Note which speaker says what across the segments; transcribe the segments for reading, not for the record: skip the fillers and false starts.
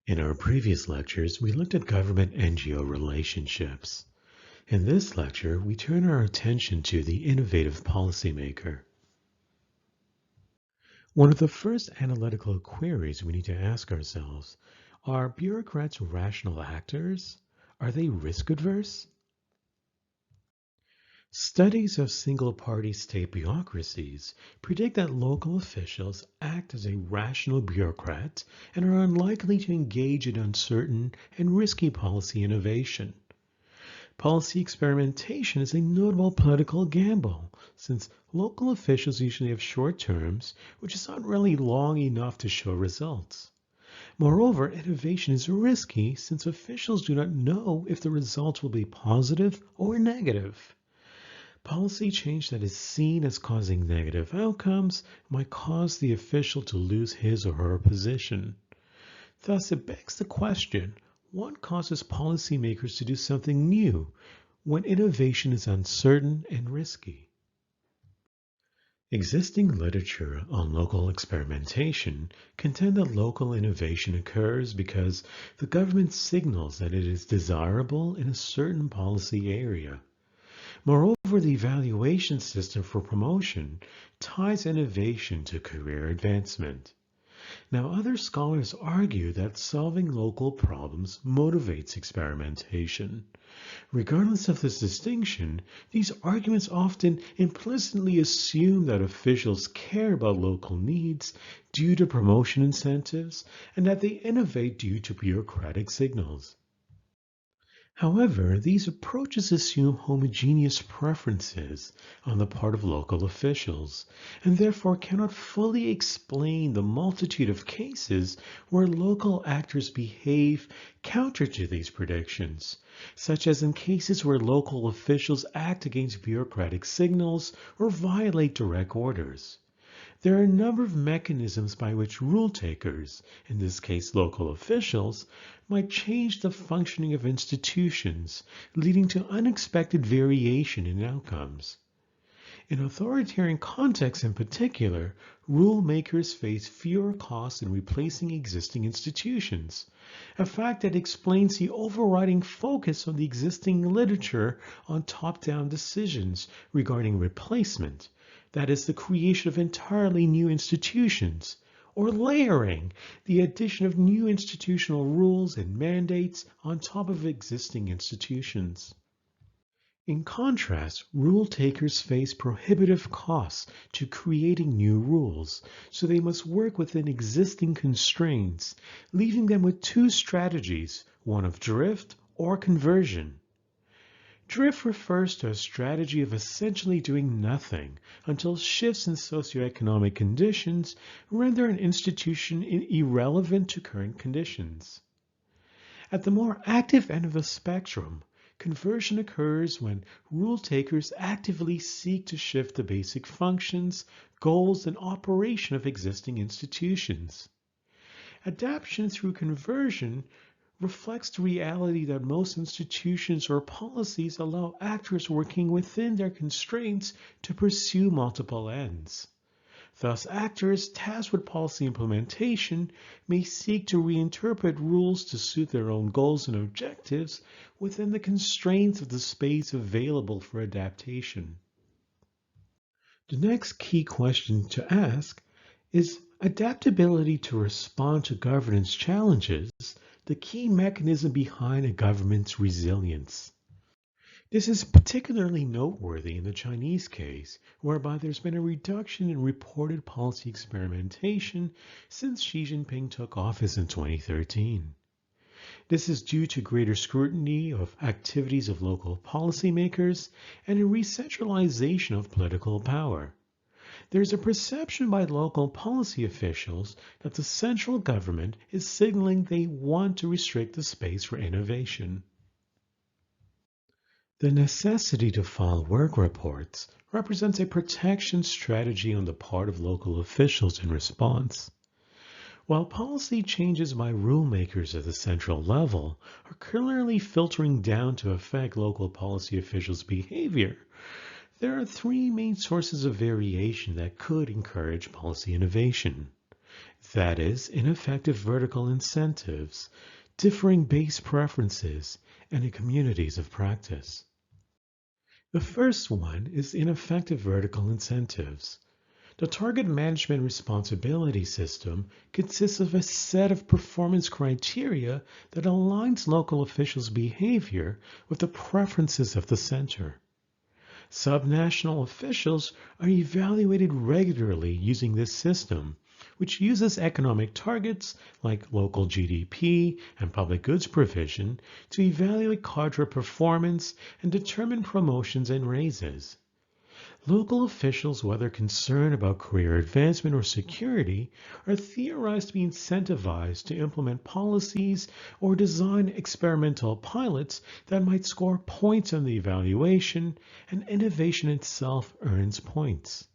Speaker 1: In our previous lectures, we looked at government-NGO relationships. In this lecture, we turn our attention to the innovative policymaker. One of the first analytical queries we need to ask ourselves, are bureaucrats rational actors? Are they risk-averse? Studies of single-party state bureaucracies predict that local officials act as a rational bureaucrat and are unlikely to engage in uncertain and risky policy innovation. Policy experimentation is a notable political gamble, since local officials usually have short terms, which is not really long enough to show results. Moreover, innovation is risky since officials do not know if the results will be positive or negative. Policy change that is seen as causing negative outcomes might cause the official to lose his or her position. Thus, it begs the question, what causes policymakers to do something new when innovation is uncertain and risky? Existing literature on local experimentation contend that local innovation occurs because the government signals that it is desirable in a certain policy area. Moreover, the evaluation system for promotion ties innovation to career advancement. Now, other scholars argue that solving local problems motivates experimentation. Regardless of this distinction, these arguments often implicitly assume that officials care about local needs due to promotion incentives and that they innovate due to bureaucratic signals. However, these approaches assume homogeneous preferences on the part of local officials, and therefore cannot fully explain the multitude of cases where local actors behave counter to these predictions, such as in cases where local officials act against bureaucratic signals or violate direct orders. There are a number of mechanisms by which rule takers, in this case local officials, might change the functioning of institutions, leading to unexpected variation in outcomes. In authoritarian contexts in particular, rule makers face fewer costs in replacing existing institutions, a fact that explains the overriding focus of the existing literature on top-down decisions regarding replacement, that is, the creation of entirely new institutions, or layering, the addition of new institutional rules and mandates on top of existing institutions. In contrast, rule takers face prohibitive costs to creating new rules, so they must work within existing constraints, leaving them with two strategies, one of drift or conversion. Drift refers to a strategy of essentially doing nothing until shifts in socioeconomic conditions render an institution irrelevant to current conditions. At the more active end of the spectrum, conversion occurs when rule takers actively seek to shift the basic functions, goals, and operation of existing institutions. Adaptation through conversion reflects the reality that most institutions or policies allow actors working within their constraints to pursue multiple ends. Thus, actors tasked with policy implementation may seek to reinterpret rules to suit their own goals and objectives within the constraints of the space available for adaptation. The next key question to ask is adaptability to respond to governance challenges the key mechanism behind a government's resilience. This is particularly noteworthy in the Chinese case, whereby there's been a reduction in reported policy experimentation since Xi Jinping took office in 2013. This is due to greater scrutiny of activities of local policymakers and a recentralization of political power. There's a perception by local policy officials that the central government is signaling they want to restrict the space for innovation. The necessity to file work reports represents a protection strategy on the part of local officials in response. While policy changes by rulemakers at the central level are clearly filtering down to affect local policy officials' behavior, there are three main sources of variation that could encourage policy innovation. That is, ineffective vertical incentives, differing base preferences, and communities of practice. The first one is ineffective vertical incentives. The target management responsibility system consists of a set of performance criteria that aligns local officials' behavior with the preferences of the center. Subnational officials are evaluated regularly using this system, which uses economic targets like local GDP and public goods provision to evaluate cadre performance and determine promotions and raises. Local officials, whether concerned about career advancement or security, are theorized to be incentivized to implement policies or design experimental pilots that might score points on the evaluation, and innovation itself earns points.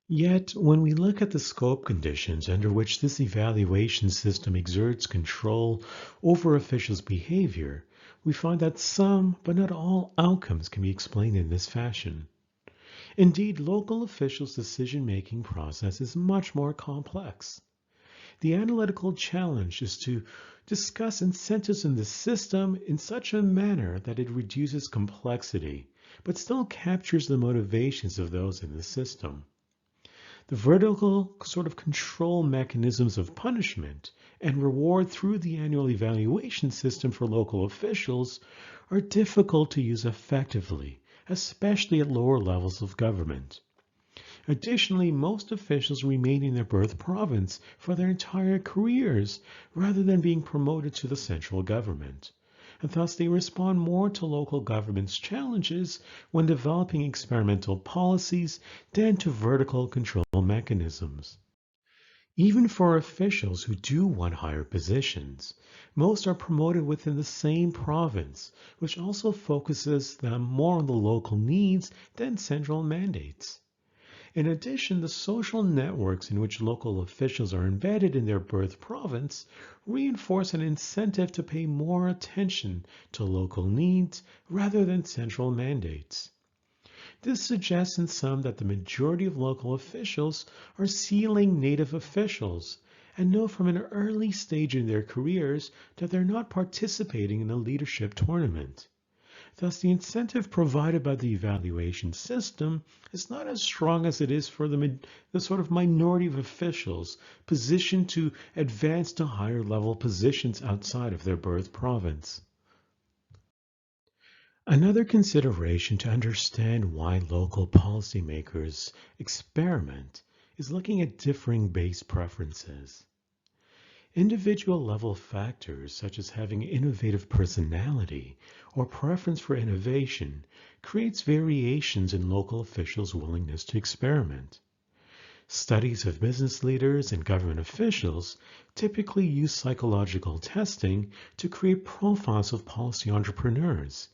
Speaker 1: Yet, when we look at the scope conditions under which this evaluation system exerts control over officials' behavior, we find that some, but not all, outcomes can be explained in this fashion. Indeed, local officials' decision-making process is much more complex. The analytical challenge is to discuss incentives in the system in such a manner that it reduces complexity, but still captures the motivations of those in the system. The vertical sort of control mechanisms of punishment and reward through the annual evaluation system for local officials are difficult to use effectively, especially at lower levels of government. Additionally, most officials remain in their birth province for their entire careers rather than being promoted to the central government, and thus they respond more to local government's challenges when developing experimental policies than to vertical control mechanisms. Even for officials who do want higher positions, most are promoted within the same province, which also focuses them more on the local needs than central mandates. In addition, the social networks in which local officials are embedded in their birth province reinforce an incentive to pay more attention to local needs rather than central mandates. This suggests in some that the majority of local officials are sealing native officials and know from an early stage in their careers that they're not participating in a leadership tournament. Thus, the incentive provided by the evaluation system is not as strong as it is for the sort of minority of officials positioned to advance to higher level positions outside of their birth province. Another consideration to understand why local policymakers experiment is looking at differing base preferences. Individual level factors such as having innovative personality or preference for innovation creates variations in local officials' willingness to experiment. Studies of business leaders and government officials typically use psychological testing to create profiles of policy entrepreneurs,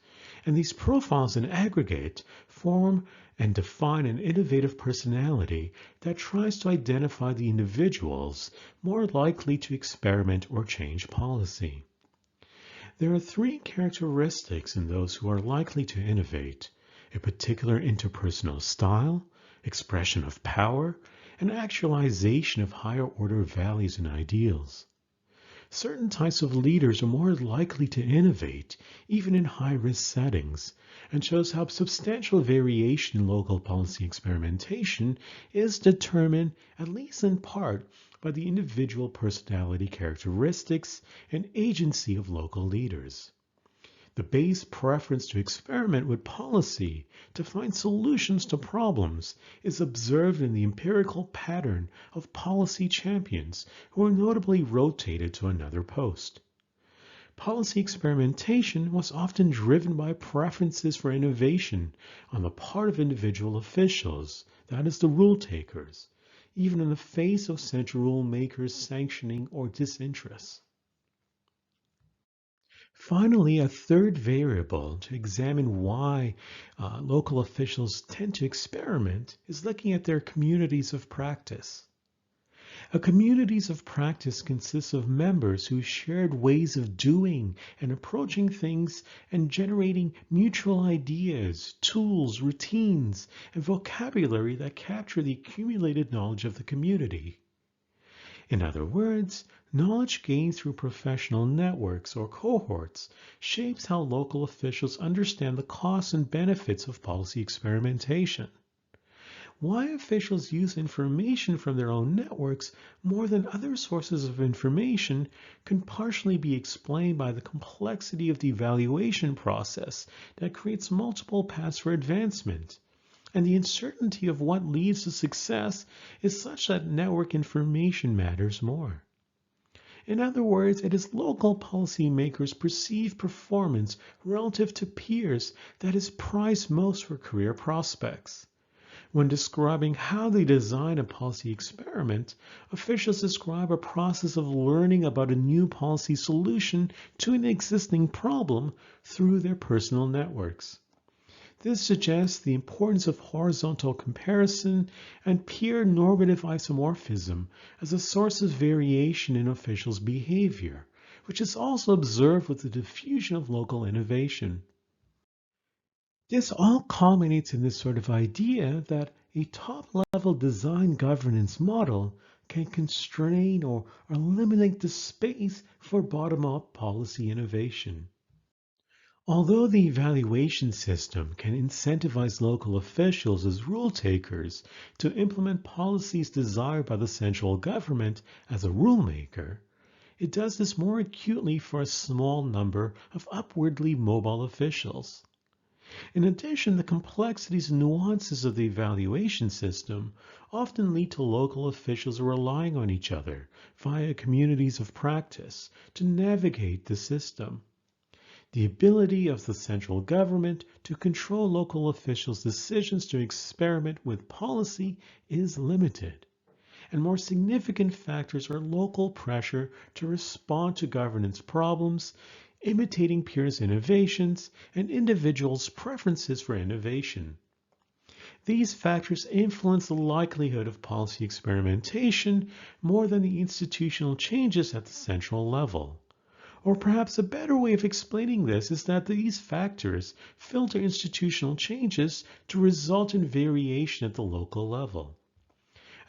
Speaker 1: and these profiles in aggregate form and define an innovative personality that tries to identify the individuals more likely to experiment or change policy. There are three characteristics in those who are likely to innovate: a particular interpersonal style, expression of power, and actualization of higher order values and ideals. Certain types of leaders are more likely to innovate, even in high-risk settings, and shows how substantial variation in local policy experimentation is determined, at least in part, by the individual personality characteristics and agency of local leaders. The base preference to experiment with policy to find solutions to problems is observed in the empirical pattern of policy champions who are notably rotated to another post. Policy experimentation was often driven by preferences for innovation on the part of individual officials, that is, the rule takers, even in the face of central rule makers' sanctioning or disinterest. Finally, a third variable to examine why local officials tend to experiment is looking at their communities of practice. A communities of practice consists of members whose shared ways of doing and approaching things and generating mutual ideas, tools, routines, and vocabulary that capture the accumulated knowledge of the community. In other words, knowledge gained through professional networks or cohorts shapes how local officials understand the costs and benefits of policy experimentation. Why officials use information from their own networks more than other sources of information can partially be explained by the complexity of the evaluation process that creates multiple paths for advancement. And the uncertainty of what leads to success is such that network information matters more. In other words, it is local policymakers' perceived performance relative to peers that is prized most for career prospects. When describing how they design a policy experiment, officials describe a process of learning about a new policy solution to an existing problem through their personal networks. This suggests the importance of horizontal comparison and peer normative isomorphism as a source of variation in officials' behavior, which is also observed with the diffusion of local innovation. This all culminates in this sort of idea that a top-level design governance model can constrain or eliminate the space for bottom-up policy innovation. Although the evaluation system can incentivize local officials as rule takers to implement policies desired by the central government as a rulemaker, it does this more acutely for a small number of upwardly mobile officials. In addition, the complexities and nuances of the evaluation system often lead to local officials relying on each other via communities of practice to navigate the system. The ability of the central government to control local officials' decisions to experiment with policy is limited, and more significant factors are local pressure to respond to governance problems, imitating peers' innovations, and individuals' preferences for innovation. These factors influence the likelihood of policy experimentation more than the institutional changes at the central level. Or perhaps a better way of explaining this is that these factors filter institutional changes to result in variation at the local level.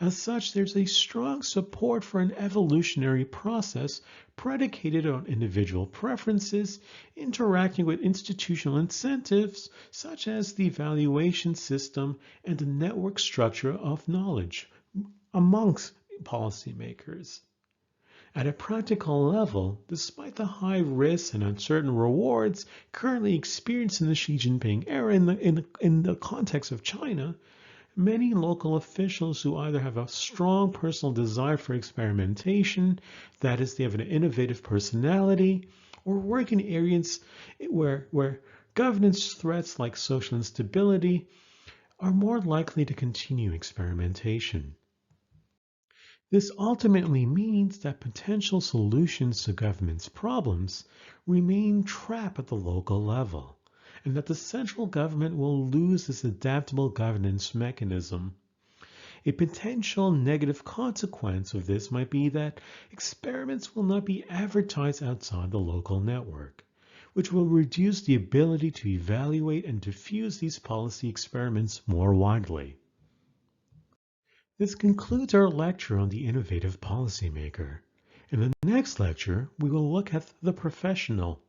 Speaker 1: As such, there's a strong support for an evolutionary process predicated on individual preferences interacting with institutional incentives such as the evaluation system and the network structure of knowledge amongst policymakers. At a practical level, despite the high risks and uncertain rewards currently experienced in the Xi Jinping era in the context of China, many local officials who either have a strong personal desire for experimentation, that is, they have an innovative personality, or work in areas where governance threats like social instability are more likely to continue experimentation. This ultimately means that potential solutions to government's problems remain trapped at the local level, and that the central government will lose this adaptable governance mechanism. A potential negative consequence of this might be that experiments will not be advertised outside the local network, which will reduce the ability to evaluate and diffuse these policy experiments more widely. This concludes our lecture on the innovative policymaker. In the next lecture, we will look at the professional